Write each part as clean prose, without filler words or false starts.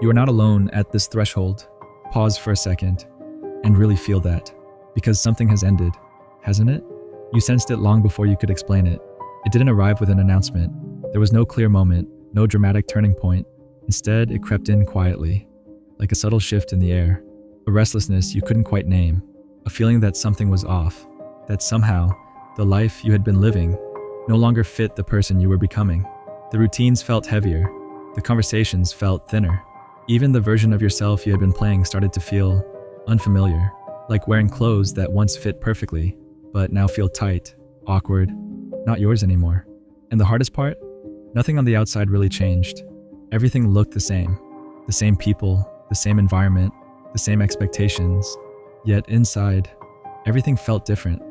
You are not alone at this threshold. Pause for a second and really feel that. Because something has ended, hasn't it? You sensed it long before you could explain it. It didn't arrive with an announcement. There was no clear moment, no dramatic turning point. Instead, it crept in quietly, like a subtle shift in the air, a restlessness you couldn't quite name, a feeling that something was off, that somehow the life you had been living no longer fit the person you were becoming. The routines felt heavier, the conversations felt thinner. Even the version of yourself you had been playing started to feel unfamiliar, like wearing clothes that once fit perfectly, but now feel tight, awkward, not yours anymore. And the hardest part? Nothing on the outside really changed. Everything looked the same people, the same environment, the same expectations. Yet inside, everything felt different.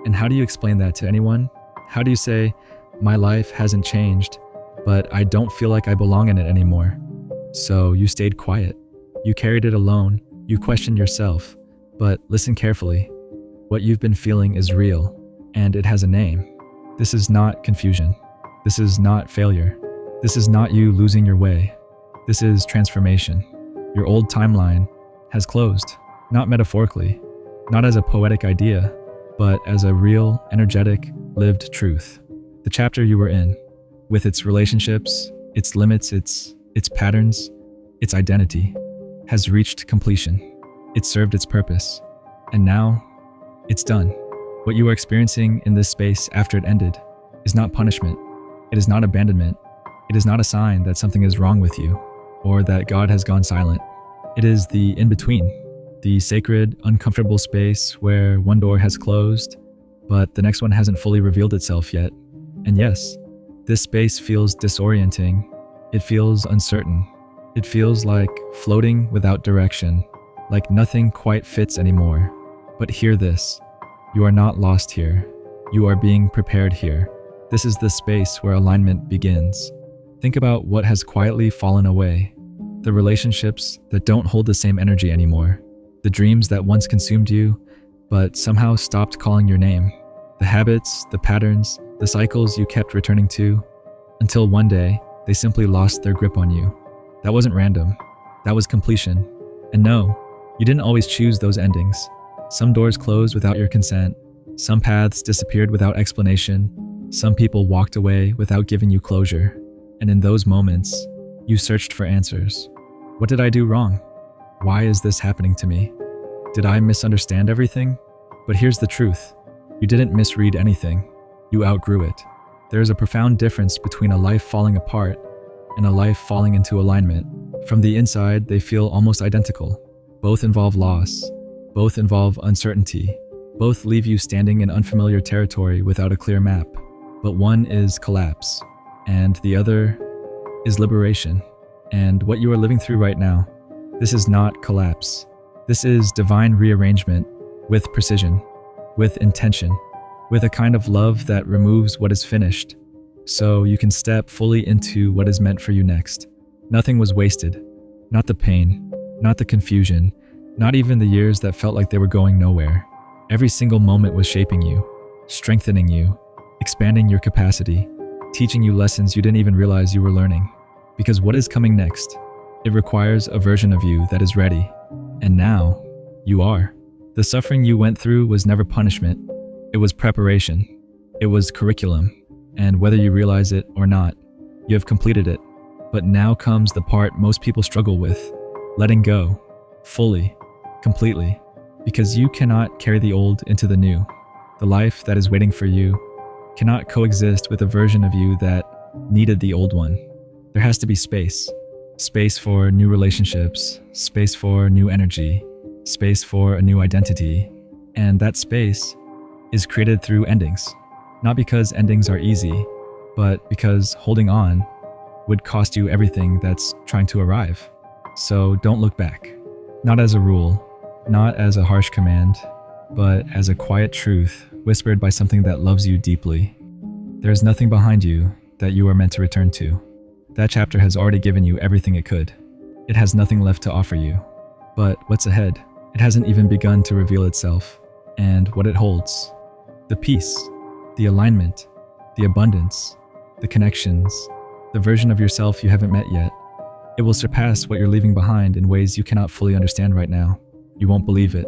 And how do you explain that to anyone? How do you say, my life hasn't changed, but I don't feel like I belong in it anymore? So you stayed quiet. You carried it alone. You questioned yourself. But listen carefully. What you've been feeling is real, and it has a name. This is not confusion. This is not failure. This is not you losing your way. This is transformation. Your old timeline has closed, not metaphorically, not as a poetic idea, but as a real, energetic, lived truth. The chapter you were in, with its relationships, its limits, its patterns, its identity, has reached completion. It served its purpose. And now, it's done. What you are experiencing in this space after it ended is not punishment. It is not abandonment. It is not a sign that something is wrong with you, or that God has gone silent. It is the in-between, the sacred, uncomfortable space where one door has closed, but the next one hasn't fully revealed itself yet. And yes, this space feels disorienting. It feels uncertain. It feels like floating without direction, like nothing quite fits anymore. But hear this, you are not lost here. You are being prepared here. This is the space where alignment begins. Think about what has quietly fallen away. The relationships that don't hold the same energy anymore. The dreams that once consumed you, but somehow stopped calling your name. The habits, the patterns, the cycles you kept returning to, until one day, they simply lost their grip on you. That wasn't random. That was completion. And no, you didn't always choose those endings. Some doors closed without your consent. Some paths disappeared without explanation. Some people walked away without giving you closure. And in those moments, you searched for answers. What did I do wrong? Why is this happening to me? Did I misunderstand everything? But here's the truth. You didn't misread anything. You outgrew it. There is a profound difference between a life falling apart and a life falling into alignment. From the inside, they feel almost identical. Both involve loss. Both involve uncertainty. Both leave you standing in unfamiliar territory without a clear map. But one is collapse, and the other is liberation. And what you are living through right now, this is not collapse. This is divine rearrangement with precision, with intention, with a kind of love that removes what is finished, so you can step fully into what is meant for you next. Nothing was wasted. Not the pain, not the confusion, not even the years that felt like they were going nowhere. Every single moment was shaping you, strengthening you, expanding your capacity, teaching you lessons you didn't even realize you were learning. Because what is coming next? It requires a version of you that is ready. And now, you are. The suffering you went through was never punishment. It was preparation. It was curriculum. And whether you realize it or not, you have completed it. But now comes the part most people struggle with, letting go, fully, completely. Because you cannot carry the old into the new. The life that is waiting for you cannot coexist with a version of you that needed the old one. There has to be space. Space for new relationships, space for new energy, space for a new identity. And that space is created through endings. Not because endings are easy, but because holding on would cost you everything that's trying to arrive. So don't look back. Not as a rule, not as a harsh command, but as a quiet truth whispered by something that loves you deeply. There is nothing behind you that you are meant to return to. That chapter has already given you everything it could. It has nothing left to offer you. But what's ahead? It hasn't even begun to reveal itself. And what it holds. The peace, the alignment, the abundance, the connections, the version of yourself you haven't met yet. It will surpass what you're leaving behind in ways you cannot fully understand right now. You won't believe it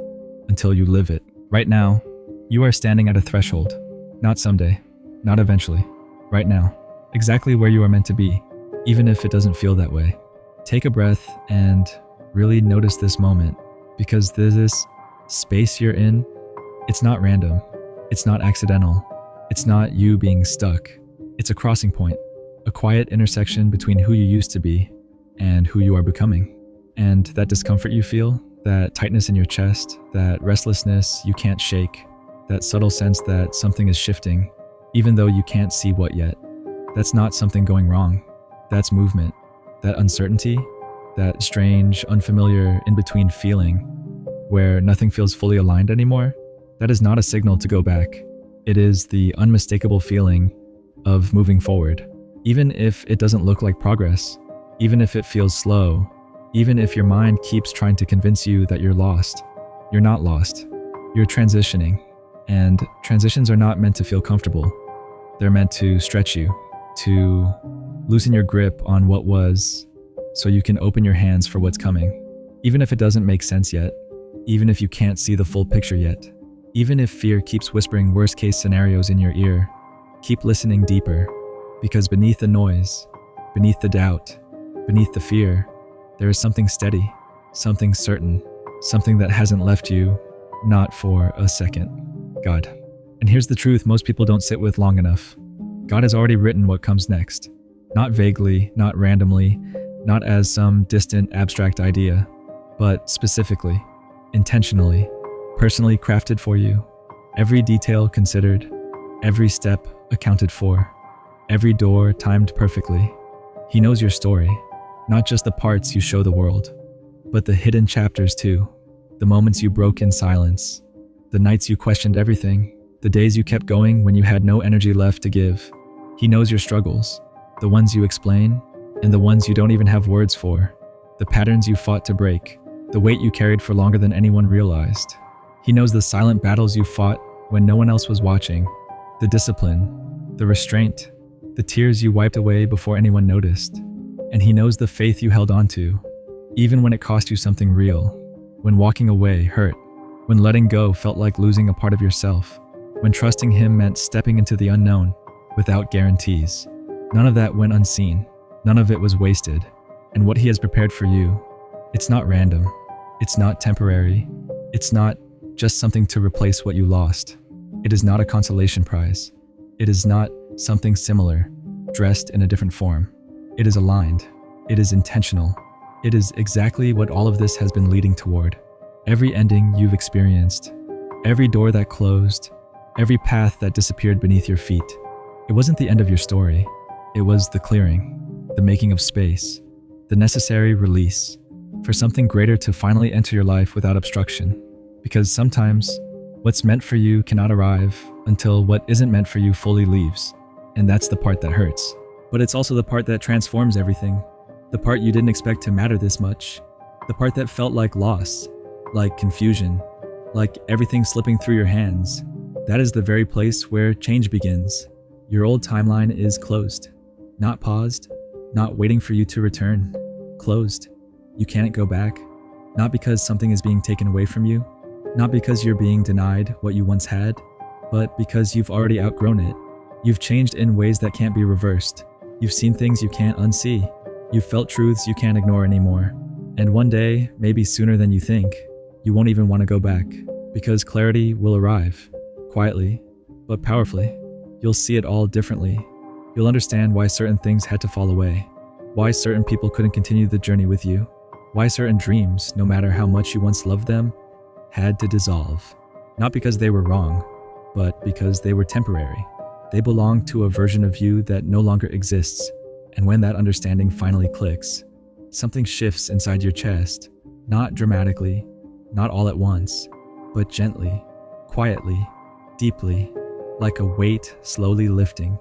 until you live it. Right now, you are standing at a threshold. Not someday, not eventually. Right now, exactly where you are meant to be, even if it doesn't feel that way. Take a breath and really notice this moment, because this space you're in, it's not random. It's not accidental. It's not you being stuck. It's a crossing point, a quiet intersection between who you used to be and who you are becoming. And that discomfort you feel, that tightness in your chest, that restlessness you can't shake, that subtle sense that something is shifting, even though you can't see what yet, that's not something going wrong. That's movement. That uncertainty, that strange, unfamiliar in-between feeling where nothing feels fully aligned anymore, that is not a signal to go back. It is the unmistakable feeling of moving forward. Even if it doesn't look like progress, even if it feels slow, even if your mind keeps trying to convince you that you're lost, you're not lost. You're transitioning, and transitions are not meant to feel comfortable. They're meant to stretch you, to loosen your grip on what was, so you can open your hands for what's coming. Even if it doesn't make sense yet, even if you can't see the full picture yet, even if fear keeps whispering worst-case scenarios in your ear, keep listening deeper, because beneath the noise, beneath the doubt, beneath the fear, there is something steady, something certain, something that hasn't left you, not for a second. God. And here's the truth most people don't sit with long enough. God has already written what comes next. Not vaguely, not randomly, not as some distant abstract idea, but specifically, intentionally, personally crafted for you. Every detail considered, every step accounted for, every door timed perfectly. He knows your story, not just the parts you show the world, but the hidden chapters too, the moments you broke in silence, the nights you questioned everything, the days you kept going when you had no energy left to give. He knows your struggles, the ones you explain, and the ones you don't even have words for, the patterns you fought to break, the weight you carried for longer than anyone realized. He knows the silent battles you fought when no one else was watching, the discipline, the restraint, the tears you wiped away before anyone noticed. And he knows the faith you held onto, even when it cost you something real, when walking away hurt, when letting go felt like losing a part of yourself, when trusting him meant stepping into the unknown without guarantees. None of that went unseen. None of it was wasted. And what he has prepared for you, it's not random. It's not temporary. It's not just something to replace what you lost. It is not a consolation prize. It is not something similar, dressed in a different form. It is aligned. It is intentional. It is exactly what all of this has been leading toward. Every ending you've experienced, every door that closed, every path that disappeared beneath your feet. It wasn't the end of your story. It was the clearing, the making of space, the necessary release for something greater to finally enter your life without obstruction. Because sometimes what's meant for you cannot arrive until what isn't meant for you fully leaves. And that's the part that hurts. But it's also the part that transforms everything. The part you didn't expect to matter this much. The part that felt like loss, like confusion, like everything slipping through your hands. That is the very place where change begins. Your old timeline is closed. Not paused, not waiting for you to return. Closed. You can't go back. Not because something is being taken away from you. Not because you're being denied what you once had, but because you've already outgrown it. You've changed in ways that can't be reversed. You've seen things you can't unsee. You've felt truths you can't ignore anymore. And one day, maybe sooner than you think, you won't even want to go back, because clarity will arrive, quietly, but powerfully. You'll see it all differently. You'll understand why certain things had to fall away, why certain people couldn't continue the journey with you, why certain dreams, no matter how much you once loved them, had to dissolve. Not because they were wrong, but because they were temporary. They belonged to a version of you that no longer exists. And when that understanding finally clicks, something shifts inside your chest, not dramatically, not all at once, but gently, quietly, deeply, like a weight slowly lifting,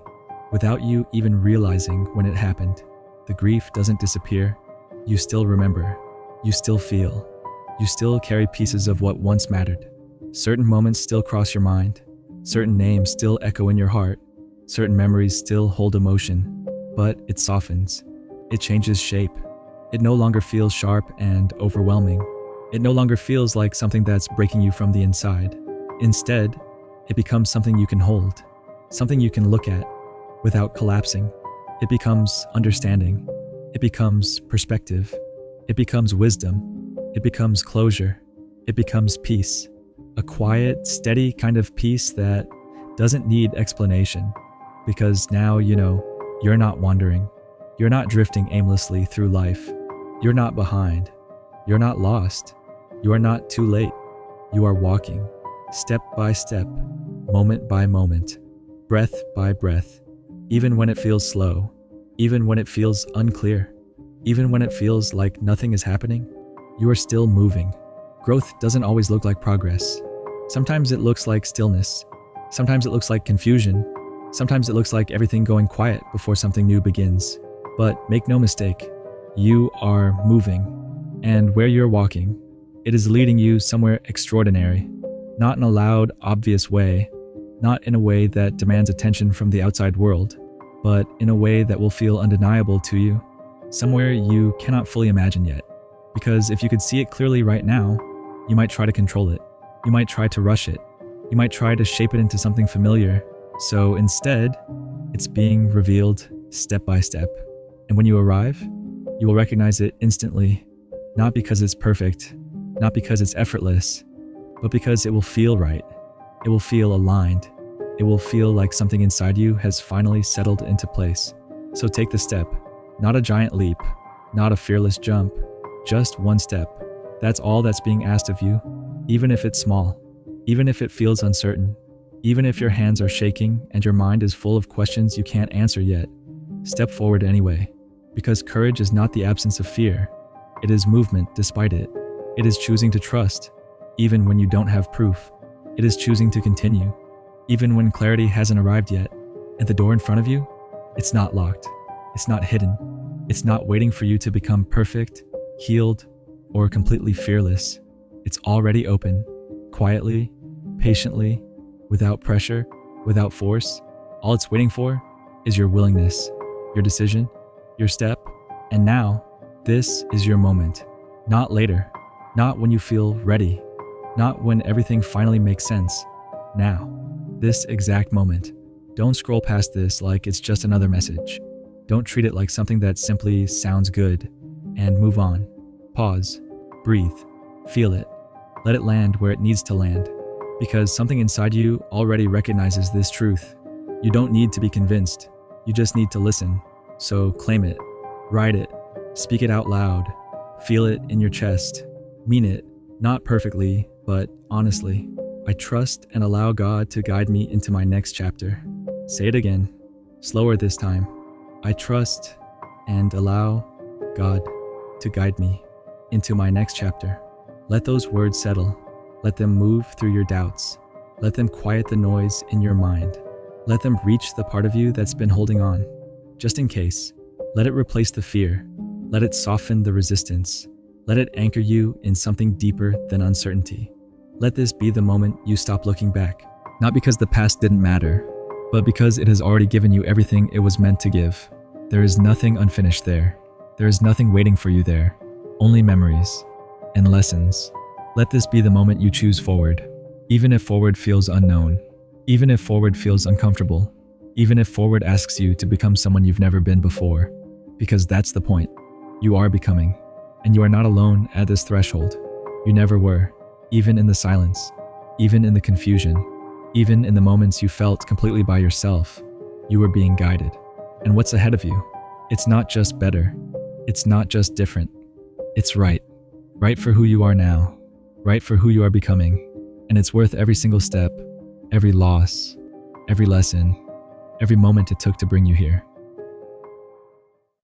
without you even realizing when it happened. The grief doesn't disappear. You still remember. You still feel. You still carry pieces of what once mattered. Certain moments still cross your mind. Certain names still echo in your heart. Certain memories still hold emotion. But it softens. It changes shape. It no longer feels sharp and overwhelming. It no longer feels like something that's breaking you from the inside. Instead, it becomes something you can hold, something you can look at without collapsing. It becomes understanding. It becomes perspective. It becomes wisdom. It becomes closure. It becomes peace. A quiet, steady kind of peace that doesn't need explanation, because now you know you're not wandering. You're not drifting aimlessly through life. You're not behind. You're not lost. You are not too late. You are walking, step by step, moment by moment, breath by breath, even when it feels slow, even when it feels unclear, even when it feels like nothing is happening, you are still moving. Growth doesn't always look like progress. Sometimes it looks like stillness. Sometimes it looks like confusion. Sometimes it looks like everything going quiet before something new begins. But make no mistake, you are moving. And where you're walking, it is leading you somewhere extraordinary. Not in a loud, obvious way, not in a way that demands attention from the outside world, but in a way that will feel undeniable to you, somewhere you cannot fully imagine yet. Because if you could see it clearly right now, you might try to control it. You might try to rush it. You might try to shape it into something familiar. So instead, it's being revealed step by step. And when you arrive, you will recognize it instantly, not because it's perfect, not because it's effortless, but because it will feel right. It will feel aligned. It will feel like something inside you has finally settled into place. So take the step, not a giant leap, not a fearless jump, just one step. That's all that's being asked of you, even if it's small, even if it feels uncertain, even if your hands are shaking and your mind is full of questions you can't answer yet. Step forward anyway, because courage is not the absence of fear. It is movement despite it. It is choosing to trust, even when you don't have proof. It is choosing to continue, even when clarity hasn't arrived yet. And the door in front of you, it's not locked. It's not hidden. It's not waiting for you to become perfect, healed, or completely fearless. It's already open, quietly, patiently, without pressure, without force. All it's waiting for is your willingness, your decision, your step. And now, this is your moment. Not later, not when you feel ready, not when everything finally makes sense. Now, this exact moment. Don't scroll past this like it's just another message. Don't treat it like something that simply sounds good, and move on. Pause, breathe, feel it. Let it land where it needs to land, because something inside you already recognizes this truth. You don't need to be convinced. You just need to listen. So claim it, write it, speak it out loud, feel it in your chest, mean it, not perfectly, but honestly. I trust and allow God to guide me into my next chapter. Say it again, slower this time. I trust and allow God to guide me into my next chapter. Let those words settle. Let them move through your doubts. Let them quiet the noise in your mind. Let them reach the part of you that's been holding on. Just in case, let it replace the fear. Let it soften the resistance. Let it anchor you in something deeper than uncertainty. Let this be the moment you stop looking back. Not because the past didn't matter, but because it has already given you everything it was meant to give. There is nothing unfinished there. There is nothing waiting for you there. Only memories and lessons. Let this be the moment you choose forward. Even if forward feels unknown. Even if forward feels uncomfortable. Even if forward asks you to become someone you've never been before. Because that's the point. You are becoming. And you are not alone at this threshold. You never were. Even in the silence, even in the confusion, even in the moments you felt completely by yourself, you were being guided. And what's ahead of you? It's not just better. It's not just different. It's right. Right for who you are now. Right for who you are becoming. And it's worth every single step, every loss, every lesson, every moment it took to bring you here.